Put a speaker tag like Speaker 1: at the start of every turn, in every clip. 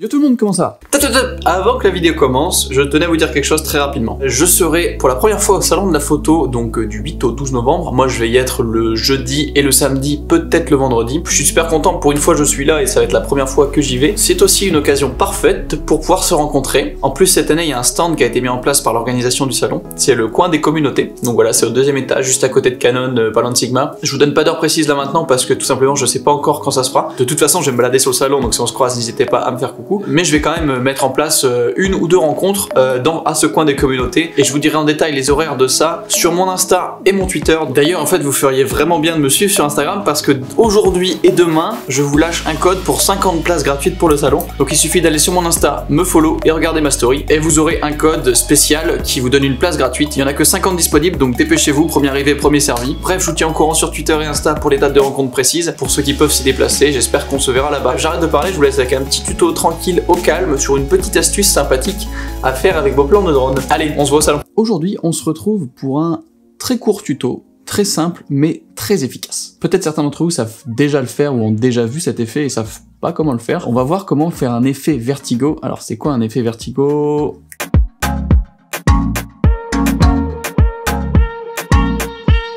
Speaker 1: Yo tout le monde, comment ça va?
Speaker 2: Avant que la vidéo commence, je tenais à vous dire quelque chose très rapidement. Je serai pour la première fois au salon de la photo, donc du 8 au 12 novembre. Moi je vais y être le jeudi et le samedi, peut-être le vendredi. Je suis super content, pour une fois je suis là et ça va être la première fois que j'y vais. C'est aussi une occasion parfaite pour pouvoir se rencontrer. En plus cette année il y a un stand qui a été mis en place par l'organisation du salon. C'est le coin des communautés. Donc voilà, c'est au deuxième étage, juste à côté de Canon, pas loin de Sigma. Je vous donne pas d'heure précise là maintenant parce que tout simplement je sais pas encore quand ça se fera. De toute façon je vais me balader sur le salon, donc si on se croise n'hésitez pas à me faire coucou. Mais je vais quand même mettre en place une ou deux rencontres à ce coin des communautés et je vous dirai en détail les horaires de ça sur mon Insta et mon Twitter. D'ailleurs en fait vous feriez vraiment bien de me suivre sur Instagram parce que aujourd'hui et demain je vous lâche un code pour 50 places gratuites pour le salon. Donc il suffit d'aller sur mon Insta, me follow et regarder ma story et vous aurez un code spécial qui vous donne une place gratuite. Il y en a que 50 disponibles donc dépêchez-vous, premier arrivé, premier servi. Bref, je vous tiens au courant sur Twitter et Insta pour les dates de rencontres précises pour ceux qui peuvent s'y déplacer. J'espère qu'on se verra là-bas. J'arrête de parler, je vous laisse avec un petit tuto tranquille au calme sur une petite astuce sympathique à faire avec vos plans de drone. Allez, on se voit au salon.
Speaker 1: Aujourd'hui, on se retrouve pour un très court tuto, très simple mais très efficace. Peut-être certains d'entre vous savent déjà le faire ou ont déjà vu cet effet et savent pas comment le faire. On va voir comment faire un effet vertigo. Alors c'est quoi un effet vertigo ?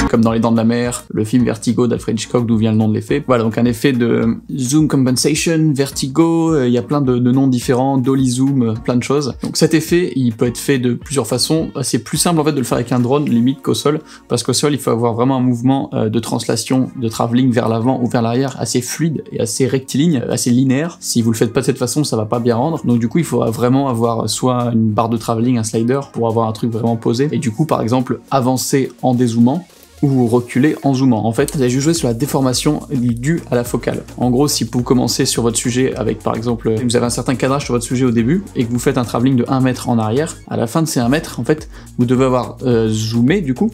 Speaker 1: Comme dans Les Dents de la Mer, le film Vertigo d'Alfred Hitchcock, d'où vient le nom de l'effet. Voilà, donc un effet de zoom compensation, vertigo, il y a plein de noms différents, dolly zoom, plein de choses. Donc cet effet, il peut être fait de plusieurs façons. C'est plus simple en fait de le faire avec un drone, limite qu'au sol, parce qu'au sol, il faut avoir vraiment un mouvement de translation, de travelling vers l'avant ou vers l'arrière, assez fluide et assez rectiligne, assez linéaire. Si vous le faites pas de cette façon, ça va pas bien rendre. Donc du coup, il faudra vraiment avoir soit une barre de travelling, un slider, pour avoir un truc vraiment posé. Et du coup, par exemple, avancer en dézoomant, ou reculer en zoomant. En fait, vous allez juste jouer sur la déformation due à la focale. En gros, si vous commencez sur votre sujet avec, par exemple, vous avez un certain cadrage sur votre sujet au début, et que vous faites un travelling de 1 mètre en arrière, à la fin de ces 1 mètre, en fait, vous devez avoir zoomé, du coup,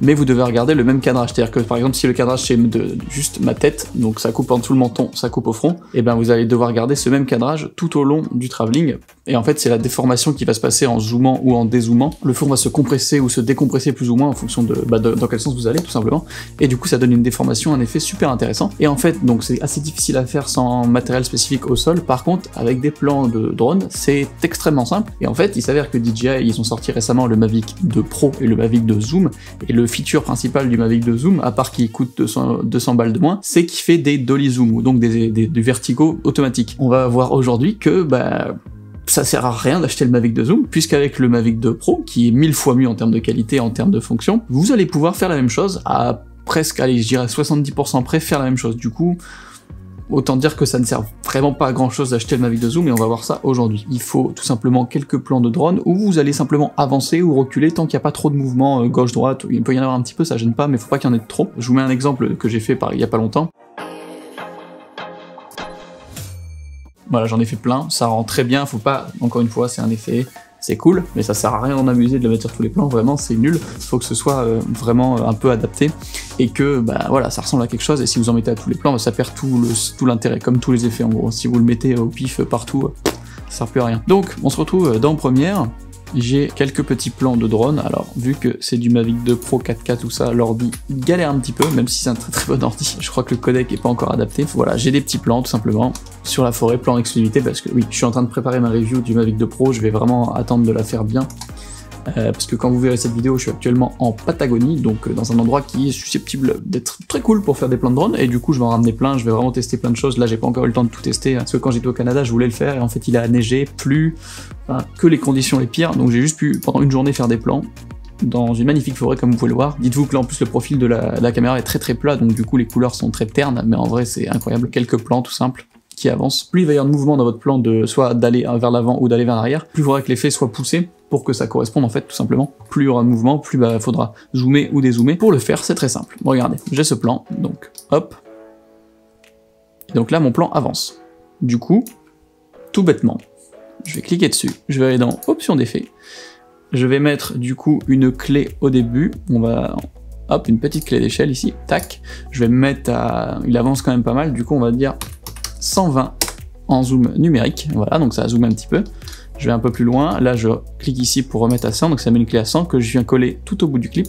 Speaker 1: mais vous devez regarder le même cadrage. C'est-à-dire que, par exemple, si le cadrage c'est de juste ma tête, donc ça coupe en dessous le menton, ça coupe au front, et ben vous allez devoir garder ce même cadrage tout au long du travelling. Et en fait, c'est la déformation qui va se passer en zoomant ou en dézoomant. Le fond va se compresser ou se décompresser plus ou moins en fonction de dans quel sens vous allez, tout simplement. Et du coup, ça donne une déformation, un effet super intéressant. Et en fait, donc c'est assez difficile à faire sans matériel spécifique au sol. Par contre, avec des plans de drone, c'est extrêmement simple. Et en fait, il s'avère que DJI, ils ont sorti récemment le Mavic 2 Pro et le Mavic 2 Zoom. Et le feature principal du Mavic 2 Zoom, à part qu'il coûte 200 balles de moins, c'est qu'il fait des dolly zoom, ou donc du vertigo automatique. On va voir aujourd'hui que, ça sert à rien d'acheter le Mavic 2 Zoom, puisqu'avec le Mavic 2 Pro, qui est 1000 fois mieux en termes de qualité, en termes de fonction, vous allez pouvoir faire la même chose, à presque, allez, je dirais 70% près, faire la même chose. Du coup, autant dire que ça ne sert vraiment pas à grand chose d'acheter le Mavic 2 Zoom, et on va voir ça aujourd'hui. Il faut tout simplement quelques plans de drone où vous allez simplement avancer ou reculer tant qu'il n'y a pas trop de mouvement gauche-droite. Il peut y en avoir un petit peu, ça gêne pas, mais faut pas qu'il y en ait trop. Je vous mets un exemple que j'ai fait il y a pas longtemps. Voilà, j'en ai fait plein, ça rend très bien, faut pas, encore une fois, c'est un effet, c'est cool, mais ça sert à rien d'en amuser de le mettre sur tous les plans, vraiment c'est nul, faut que ce soit vraiment un peu adapté, et que, voilà, ça ressemble à quelque chose, et si vous en mettez à tous les plans, ça perd tout l'intérêt, comme tous les effets en gros. Si vous le mettez au pif partout, ça sert plus à rien. Donc, on se retrouve dans Première. J'ai quelques petits plans de drone. Alors vu que c'est du Mavic 2 Pro 4K, tout ça, l'ordi galère un petit peu, même si c'est un très bon ordi. Je crois que le codec est pas encore adapté. Voilà, j'ai des petits plans tout simplement sur la forêt, plan exclusivité, parce que oui, je suis en train de préparer ma review du Mavic 2 Pro, je vais vraiment attendre de la faire bien. Parce que quand vous verrez cette vidéo, je suis actuellement en Patagonie, donc dans un endroit qui est susceptible d'être très cool pour faire des plans de drone, et du coup je vais en ramener plein, je vais vraiment tester plein de choses. Là j'ai pas encore eu le temps de tout tester, parce que quand j'étais au Canada je voulais le faire, et en fait il a neigé, plu, que les conditions les pires, donc j'ai juste pu pendant une journée faire des plans dans une magnifique forêt comme vous pouvez le voir. Dites-vous que là en plus le profil de la caméra est très plat, donc du coup les couleurs sont très ternes, mais en vrai c'est incroyable. Quelques plans tout simples qui avancent. Plus il va y avoir de mouvement dans votre plan, soit d'aller vers l'avant ou d'aller vers l'arrière, plus il faudra que l'effet soit poussé pour que ça corresponde en fait tout simplement. Plus il y aura de mouvement, plus il faudra zoomer ou dézoomer. Pour le faire, c'est très simple. Regardez, j'ai ce plan, donc hop. Et donc là mon plan avance. Du coup, tout bêtement, je vais cliquer dessus, je vais aller dans Options d'effet. Je vais mettre du coup une clé au début, hop, une petite clé d'échelle ici, tac. Je vais me mettre il avance quand même pas mal, du coup on va dire 120 en zoom numérique, voilà, donc ça a zoomé un petit peu. Je vais un peu plus loin, là je clique ici pour remettre à 100, donc ça met une clé à 100 que je viens coller tout au bout du clip.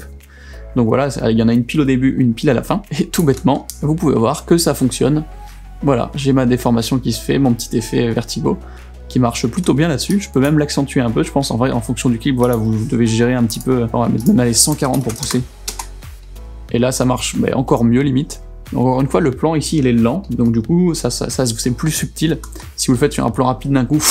Speaker 1: Donc voilà, il y en a une pile au début, une pile à la fin, et tout bêtement, vous pouvez voir que ça fonctionne. Voilà, j'ai ma déformation qui se fait, mon petit effet vertigo, qui marche plutôt bien là-dessus. Je peux même l'accentuer un peu, je pense, en vrai, en fonction du clip, voilà, vous devez gérer un petit peu, on va mettre même les 140 pour pousser. Et là, ça marche encore mieux, limite. Encore une fois, le plan ici, il est lent, donc du coup, ça c'est plus subtil. Si vous le faites sur un plan rapide d'un coup,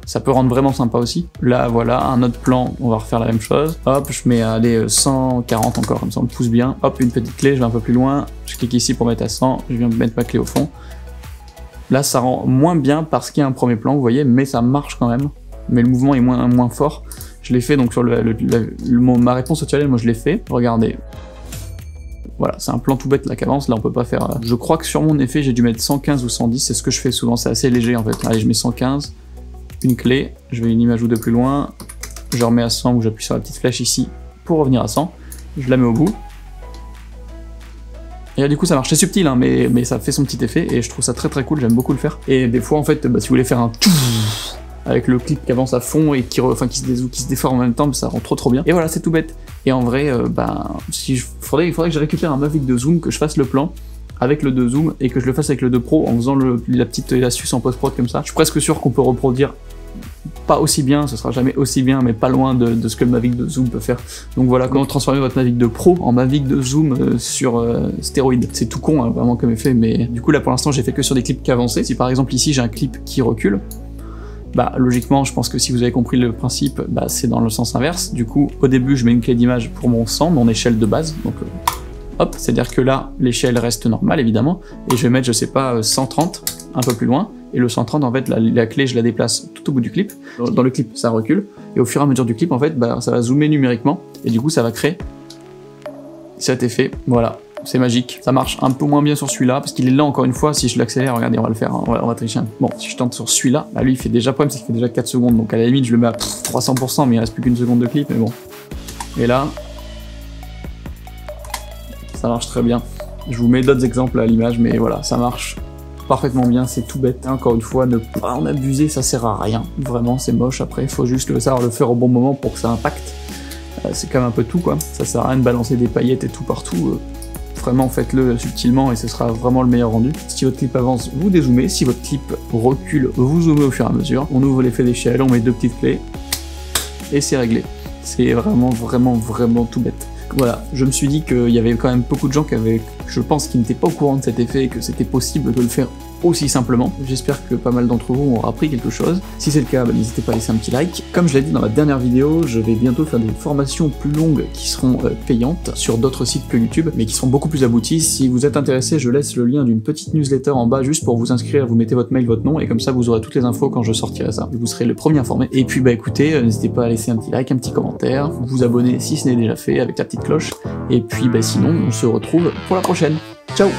Speaker 1: ça peut rendre vraiment sympa aussi. Là, voilà, un autre plan, on va refaire la même chose. Hop, je mets les 140 encore, comme ça on le pousse bien. Hop, une petite clé, je vais un peu plus loin. Je clique ici pour mettre à 100, je viens de mettre ma clé au fond. Là, ça rend moins bien parce qu'il y a un premier plan, vous voyez, mais ça marche quand même. Mais le mouvement est moins fort. Je l'ai fait, donc sur ma réponse au challenge, moi je l'ai fait. Regardez. Voilà, c'est un plan tout bête là qu'avance, là on peut pas faire... Je crois que sur mon effet, j'ai dû mettre 115 ou 110, c'est ce que je fais souvent, c'est assez léger en fait. Allez, je mets 115, une clé, je vais une image ou deux plus loin, je remets à 100 ou j'appuie sur la petite flèche ici pour revenir à 100, je la mets au bout. Et là, du coup ça marche, c'est subtil hein, mais ça fait son petit effet et je trouve ça très cool, j'aime beaucoup le faire. Et des fois en fait, si vous voulez faire un avec le clip qui avance à fond et qui se déforme en même temps, ça rend trop bien. Et voilà, c'est tout bête. Et en vrai, il faudrait que je récupère un Mavic de zoom, que je fasse le plan avec le 2 zoom et que je le fasse avec le 2 pro en faisant la petite astuce en post-prod comme ça. Je suis presque sûr qu'on peut reproduire pas aussi bien, ce sera jamais aussi bien, mais pas loin de ce que le Mavic de zoom peut faire. Donc voilà, comment transformer votre Mavic de pro en Mavic de zoom sur stéroïde. C'est tout con, hein, vraiment comme effet, mais du coup là pour l'instant j'ai fait que sur des clips qui avançaient. Si par exemple ici j'ai un clip qui recule, logiquement, je pense que si vous avez compris le principe, c'est dans le sens inverse. Du coup, au début, je mets une clé d'image pour mon 100, mon échelle de base. Donc, hop, c'est-à-dire que là, l'échelle reste normale, évidemment. Et je vais mettre, je sais pas, 130, un peu plus loin. Et le 130, en fait, la clé, je la déplace tout au bout du clip. Dans le clip, ça recule. Et au fur et à mesure du clip, en fait, ça va zoomer numériquement. Et du coup, ça va créer cet effet. Voilà. C'est magique, ça marche un peu moins bien sur celui-là, parce qu'il est là encore une fois, si je l'accélère, regardez, on va le faire, on va tricher. Bon, si je tente sur celui-là, lui il fait déjà, le problème c'est qu'il fait déjà 4 secondes, donc à la limite je le mets à 300%, mais il reste plus qu'une seconde de clip, mais bon. Et là, ça marche très bien. Je vous mets d'autres exemples à l'image, mais voilà, ça marche parfaitement bien, c'est tout bête. Encore une fois, ne pas en abuser, ça sert à rien, vraiment, c'est moche, après il faut juste savoir le faire au bon moment pour que ça impacte. C'est quand même un peu tout, quoi. Ça sert à rien de balancer des paillettes et tout partout. Vraiment faites-le subtilement et ce sera vraiment le meilleur rendu. Si votre clip avance, vous dézoomez. Si votre clip recule, vous zoomez au fur et à mesure. On ouvre l'effet d'échelle, on met 2 petites clés et c'est réglé. C'est vraiment tout bête. Voilà, je me suis dit qu'il y avait quand même beaucoup de gens qui n'étaient pas au courant de cet effet et que c'était possible de le faire aussi simplement. J'espère que pas mal d'entre vous auront appris quelque chose. Si c'est le cas, n'hésitez pas à laisser un petit like. Comme je l'ai dit dans la dernière vidéo, je vais bientôt faire des formations plus longues qui seront payantes sur d'autres sites que YouTube, mais qui seront beaucoup plus abouties. Si vous êtes intéressé, je laisse le lien d'une petite newsletter en bas juste pour vous inscrire. Vous mettez votre mail, votre nom, et comme ça vous aurez toutes les infos quand je sortirai ça. Vous serez le premier informé. Et puis écoutez, n'hésitez pas à laisser un petit like, un petit commentaire, vous abonner si ce n'est déjà fait avec la petite cloche. Et puis sinon, on se retrouve pour la prochaine. Ciao!